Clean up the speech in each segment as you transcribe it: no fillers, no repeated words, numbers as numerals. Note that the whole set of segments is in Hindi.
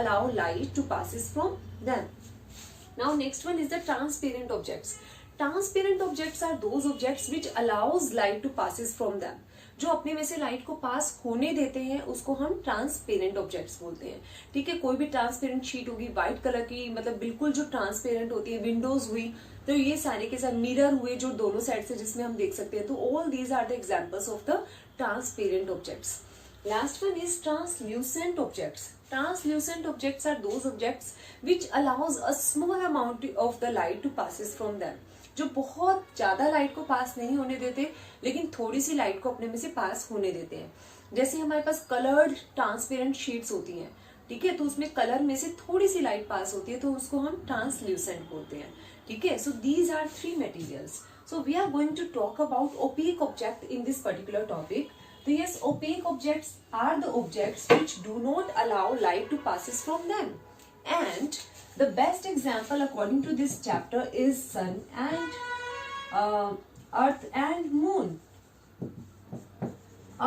allow light to passes from them. Now next one is the transparent objects. Transparent objects are those objects which allows light to passes from them. जो अपने में से लाइट को पास होने देते हैं उसको हम ट्रांसपेरेंट ऑब्जेक्ट्स बोलते हैं. ठीक है, कोई भी ट्रांसपेरेंट शीट होगी व्हाइट कलर की, मतलब बिल्कुल जो ट्रांसपेरेंट होती है, विंडोज हुई, तो ये सारे के साथ मिरर हुए जो दोनों साइड से जिसमें हम देख सकते हैं, तो all these are the examples of the transparent objects. Last one is translucent objects. Translucent objects are those objects which allows a small amount of the light to passes from them. जो बहुत ज्यादा लाइट को पास नहीं होने देते लेकिन थोड़ी सी लाइट को अपने में से पास होने देते हैं. जैसे हमारे पास कलर्ड ट्रांसपेरेंट शीट्स होती हैं, ठीक है, तो उसमें कलर में से थोड़ी सी लाइट पास होती है तो उसको हम ट्रांसल्यूसेंट बोलते हैं. ठीक है, so these are 3 materials. So we are going to talk about opaque object in this particular topic. So yes, opaque objects are the objects which do not allow light to passes from them. And the best example according to this chapter is sun and earth and moon.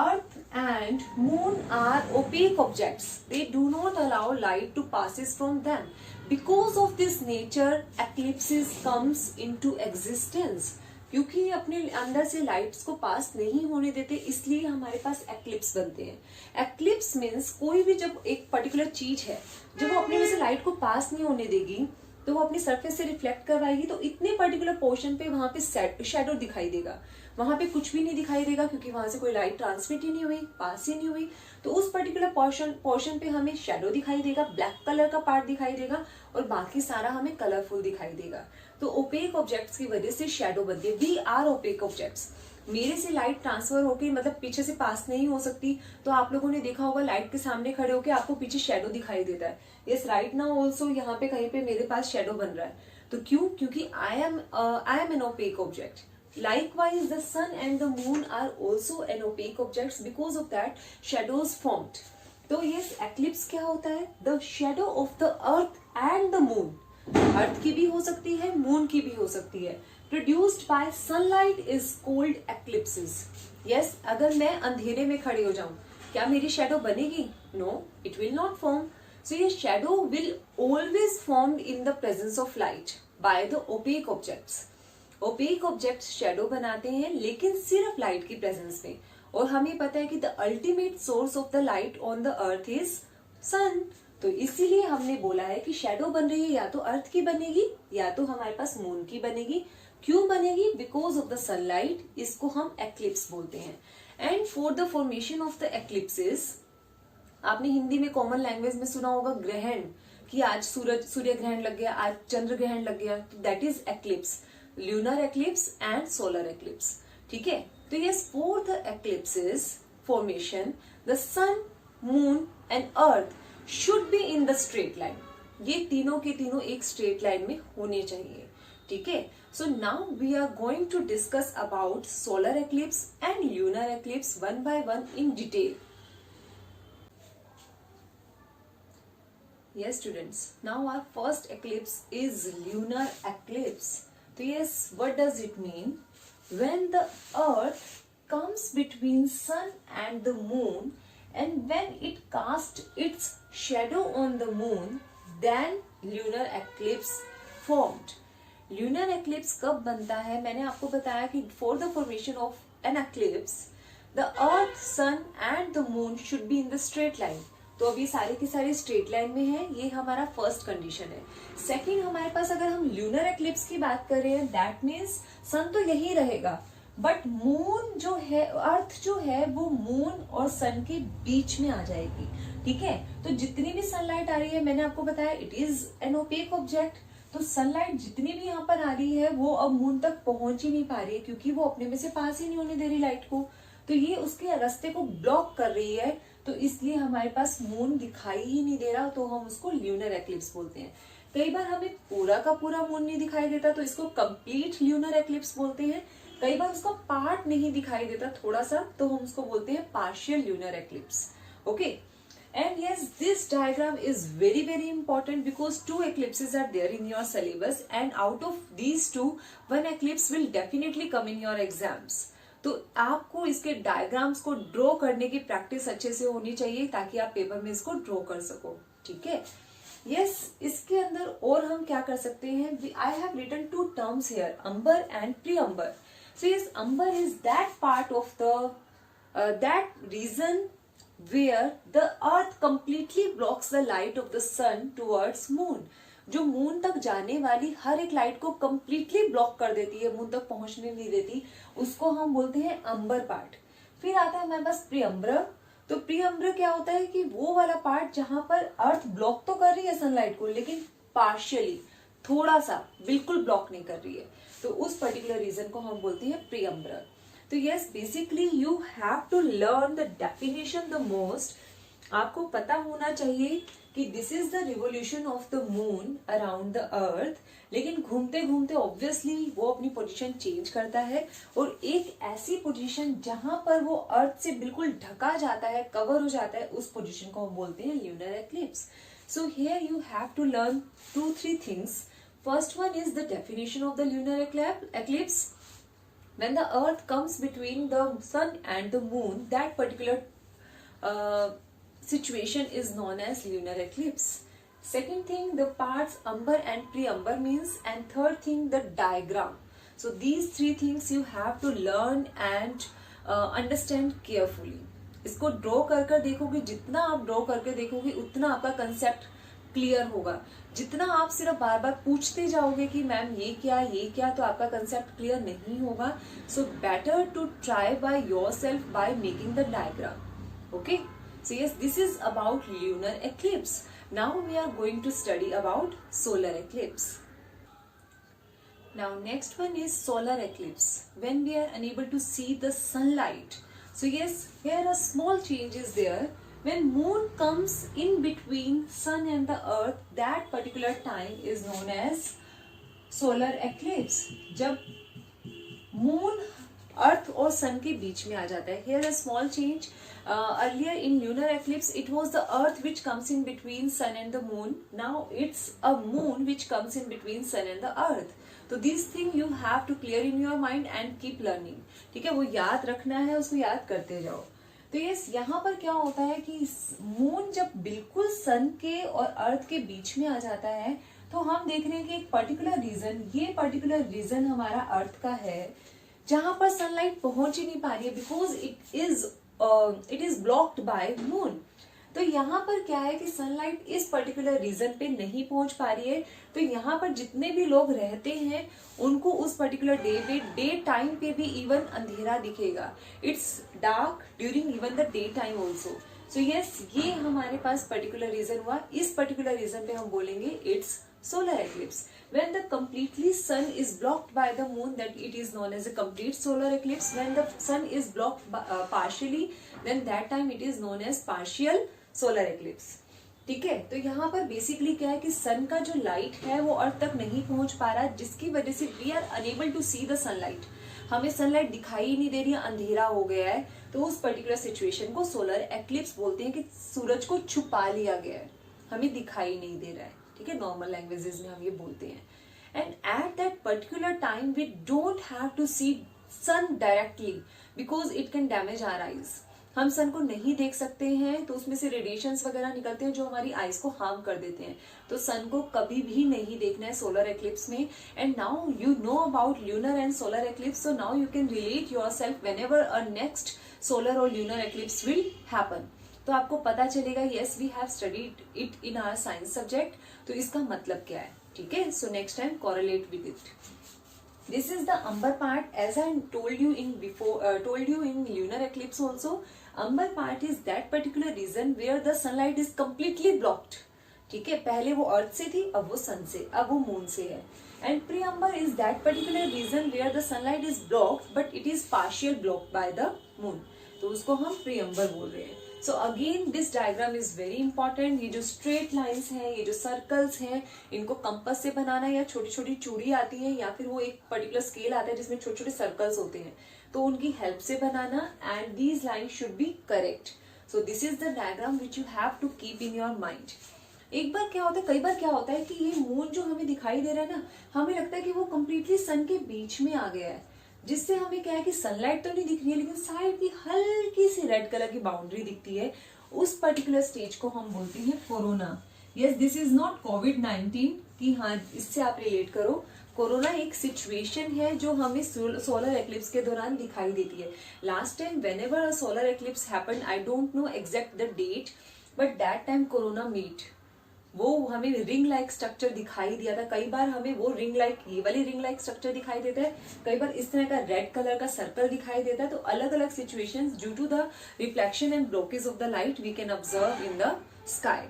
Earth and moon are opaque objects. They do not allow light to passes from them. Because of this nature, eclipses comes into existence. क्योंकि अपने अंदर से लाइट्स को पास नहीं होने देते इसलिए हमारे पास एक्लिप्स बनते हैं. एक्लिप्स मीन्स कोई भी जब एक पर्टिकुलर चीज है जब वो अपने में से लाइट को पास नहीं होने देगी तो वो अपनी सरफेस से रिफ्लेक्ट करवाएगी तो इतने पर्टिकुलर पोर्शन पे वहां पे शैडो दिखाई देगा. वहां पे कुछ भी नहीं दिखाई देगा क्योंकि वहां से कोई लाइट ट्रांसमिट ही नहीं हुई, पास ही नहीं हुई. तो उस पर्टिकुलर पोर्शन पे हमें शैडो दिखाई देगा, ब्लैक कलर का पार्ट दिखाई देगा और बाकी सारा हमें कलरफुल दिखाई देगा. तो ओपेक ऑब्जेक्ट्स की वजह से शैडो बनती है. We are opaque objects. मेरे से लाइट ट्रांसफर होकर मतलब पीछे से पास नहीं हो सकती, तो आप लोगों ने देखा होगा लाइट के सामने खड़े होकर आपको पीछे शैडो दिखाई देता है. यस, राइट नाउ ऑल्सो यहाँ पे कहीं पे मेरे पास शैडो बन रहा है. तो क्यों? क्योंकि I am an opaque object. Likewise, the sun and the moon are also an opaque objects. Because of that, shadows formed. तो yes, eclipse क्या होता है? The shadow of the earth and the moon. अर्थ की भी हो सकती है, मून की भी हो सकती है. Produced by sunlight is called eclipses. Yes, अगर मैं अंधेरे में खड़े हो जाऊं, क्या मेरी शैडो बनेगी? No, it will not form. So your shadow will always formed in the presence of light by the opaque objects. Opaque objects shadow बनाते हैं लेकिन सिर्फ लाइट की प्रेजेंस में. और हमें पता है कि the ultimate source of the light on the earth is sun. तो इसीलिए हमने बोला है कि शैडो बन रही है या तो अर्थ की बनेगी या तो हमारे पास मून की बनेगी. क्यों बनेगी? Because of the sunlight. इसको हम एक्लिप्स बोलते हैं. And for the formation of the eclipses, आपने हिंदी में कॉमन लैंग्वेज में सुना होगा ग्रहण, कि आज सूर्य ग्रहण लग गया, आज चंद्र ग्रहण लग गया, तो that is eclipse. lunar eclipse and solar eclipse. ठीक है, तो yes, for the eclipses formation, the sun, moon and earth should be in the straight line. ये तीनों के तीनों एक straight line में होने चाहिए. ठीक है, so now we are going to discuss about solar eclipse and lunar eclipse one by one in detail. Yes students, now our first eclipse is lunar eclipse. So yes, what does it mean? When the earth comes between sun and the moon and when it casts its shadow on the moon, then lunar eclipse formed. Lunar eclipse कब बनता है? मैंने आपको बताया कि for the formation of an eclipse, the earth, sun and the moon should be in the straight line. तो अभी सारे के सारे स्ट्रेट लाइन में है. ये हमारा फर्स्ट कंडीशन है. सेकंड, हमारे पास अगर हम ल्यूनर एक्लिप्स की बात कर रहे हैं, दैट मीन्स सन तो यही रहेगा बट मून जो है, अर्थ जो है वो मून और सन के बीच में आ जाएगी. ठीक है, तो जितनी भी सनलाइट आ रही है, मैंने आपको बताया it is an opaque object. तो सनलाइट जितनी भी यहाँ पर आ रही है वो अब मून तक पहुंच ही नहीं पा रही है क्योंकि वो अपने में से पास ही नहीं होने दे रही लाइट को. तो ये उसके रास्ते को ब्लॉक कर रही है, तो इसलिए हमारे पास मून दिखाई ही नहीं दे रहा, तो हम उसको ल्यूनर एक्लिप्स बोलते हैं. कई बार हमें पूरा का पूरा मून नहीं दिखाई देता तो इसको कंप्लीट ल्यूनर एक्लिप्स बोलते हैं. कई बार उसका पार्ट नहीं दिखाई देता थोड़ा सा, तो हम उसको बोलते हैं partial lunar eclipse. Okay, and yes, this diagram is very very important because 2 eclipses are there in your syllabus and out of these 2, 1 eclipse will definitely come in your exams. तो आपको इसके डायग्राम्स को ड्रॉ करने की प्रैक्टिस अच्छे से होनी चाहिए ताकि आप पेपर में इसको ड्रॉ कर सको. ठीक है, यस, इसके अंदर और हम क्या कर सकते हैं, I have written two terms here, umbra and penumbra. So yes, umbra is that part of the that region where the earth completely blocks the light of the sun towards moon. जो मून तक जाने वाली हर एक लाइट को कंप्लीटली ब्लॉक कर देती है, मून तक पहुंचने नहीं देती, उसको हम बोलते हैं अंबर पार्ट. फिर आता है हमारे पास प्रियम्बर. तो प्रियम्बर क्या होता है कि वो वाला पार्ट जहां पर अर्थ ब्लॉक तो कर रही है सनलाइट को, लेकिन पार्शियली, थोड़ा सा, बिल्कुल ब्लॉक नहीं कर रही है, तो उस पर्टिकुलर रीजन को हम बोलते हैं प्रियम्बर. तो yes, basically you have to learn the definition the most. आपको पता होना चाहिए कि this is the revolution of the moon around the earth. लेकिन घूमते घूमते ऑब्वियसली वो अपनी पोजीशन चेंज करता है, और एक ऐसी पोजीशन जहां पर वो अर्थ से बिल्कुल ढका जाता है, कवर हो जाता है, उस पोजीशन को हम बोलते हैं lunar eclipse. So here you have to learn 2-3 things. First one is the definition of the lunar eclipse. When the earth comes between the sun and the moon, that particular situation is known as lunar eclipse. Second thing, the parts umber and pre-umber means, and third thing, the diagram. So these 3 things you have to learn and understand carefully. इसको ड्रॉ कर कर देखोगे, जितना आप ड्रॉ करके देखोगे उतना आपका कंसेप्ट क्लियर होगा. जितना आप सिर्फ बार बार पूछते जाओगे कि मैम ये क्या, तो आपका कंसेप्ट क्लियर नहीं होगा. So better to try by yourself by making the diagram. Okay, so yes, this is about lunar eclipse. Now we are going to study about solar eclipse. Now next one is solar eclipse, when we are unable to see the sunlight. So yes, here a small change is there. When moon comes in between sun and the earth, that particular time is known as solar eclipse. जब moon अर्थ और सन के बीच में आ जाता है. Here a small change. Earlier in lunar eclipse, it was the earth which comes in between sun and the moon. Now it's a moon which comes in between sun and the earth. So this thing you have to clear in your mind and keep learning. ठीक है, वो याद रखना है, उसको याद करते जाओ. तो यस, यहाँ पर क्या होता है कि मून जब बिल्कुल सन के और अर्थ के बीच में आ जाता है, तो हम देख रहे हैं कि एक पर्टिकुलर रीजन, ये पर्टिकुलर रीजन हमारा अर्थ का है, जहां पर सनलाइट पहुंच ही नहीं पा रही है, because it is blocked by moon. तो यहाँ पर क्या है कि सनलाइट इस पर्टिकुलर रीजन पे नहीं पहुंच पा रही है. तो यहाँ पर जितने भी लोग रहते हैं उनको उस पर्टिकुलर डे टाइम पे भी इवन अंधेरा दिखेगा. It's dark during even the day time also. So yes, ये हमारे पास पर्टिकुलर रीजन हुआ. इस पर्टिकुलर रीजन पे हम बोलेंगे it's solar eclipse. When the completely sun is blocked by the moon, that it is known as a complete solar eclipse. When the sun is blocked partially, then that time it is known as partial solar eclipse. ठीक है, तो यहाँ पर बेसिकली क्या है कि सन का जो लाइट है वो अर्थ तक नहीं पहुंच पा रहा है, जिसकी वजह से we are unable to see the sunlight. हमें सनलाइट दिखाई ही नहीं दे रही है, अंधेरा हो गया है. तो उस पर्टिकुलर सिचुएशन को सोलर एक्लिप्स बोलते हैं कि सूरज को छुपा लिया गया है, हमें दिखाई नहीं दे रहा है. ठीक है, नॉर्मल लैंग्वेजेस में हम ये बोलते हैं. And at that particular time we don't have to see sun directly because it can damage our eyes. हम सन को नहीं देख सकते हैं, तो उसमें से रेडिएशंस वगैरह निकलते हैं जो हमारी आईज को हार्म कर देते हैं. तो सन को कभी भी नहीं देखना है सोलर एक्लिप्स में. And now you know about lunar and solar eclipse, so now you can relate yourself whenever a next solar और ल्यूनर एक्लिप्स विल हैपन. तो आपको पता चलेगा yes we have studied it in our science subject, तो इसका मतलब क्या है. ठीक है, so next time correlate with it. This is the umber part, as I told you in lunar eclipse also. Umber part is that particular region where the sunlight is completely blocked. ठीक है, पहले वो अर्थ से थी, अब वो सन से, अब वो मून से है. And pre-umber is that particular region where the sunlight is blocked but it is partial blocked by the moon. तो उसको हम pre-umber बोल रहे हैं. So again this diagram is very important. ये जो स्ट्रेट लाइंस हैं, ये जो सर्कल्स हैं, इनको कंपास से बनाना, या छोटी छोटी चूड़ी आती है, या फिर वो एक पर्टिकुलर स्केल आता है जिसमें छोटे छोटे सर्कल्स होते हैं, तो उनकी हेल्प से बनाना. And these line should be correct. So this is the diagram which you have to keep in your mind. एक बार क्या होता है, कई बार क्या होता है कि ये मून जो हमें दिखाई दे रहा है ना, हमें लगता है कि वो कंप्लीटली सन के बीच में आ गया है, जिससे हमें क्या है कि सनलाइट तो नहीं दिख रही है, लेकिन साइड की हल्की सी रेड कलर की बाउंड्री दिखती है. उस पर्टिकुलर स्टेज को हम बोलते हैं corona. Yes, this is not कोविड-19 कि हाँ इससे आप रिलेट करो। कोरोना एक सिचुएशन है जो हमें सोलर एक्लिप्स के दौरान दिखाई देती है। Last time whenever a solar eclipse happened, I don't know exact the date, but that time corona meet, वो हमें रिंग लाइक स्ट्रक्चर दिखाई दिया था। कई बार हमें वो रिंग लाइक, ये वाली रिंग लाइक स्ट्रक्चर दिखाई देता है, कई बार इस तरह का रेड कलर का सर्कल दिखाई देता है। तो अलग अलग situations due to the reflection and blockage of the light we can observe in the sky.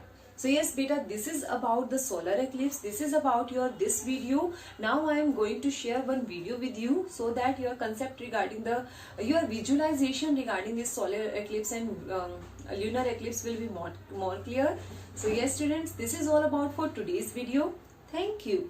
So yes beta, this is about the solar eclipse, this is about your this video. Now I am going to share one video with you so that your concept regarding the your visualization regarding this solar eclipse and lunar eclipse will be more clear. So yes students, this is all about for today's video. Thank you.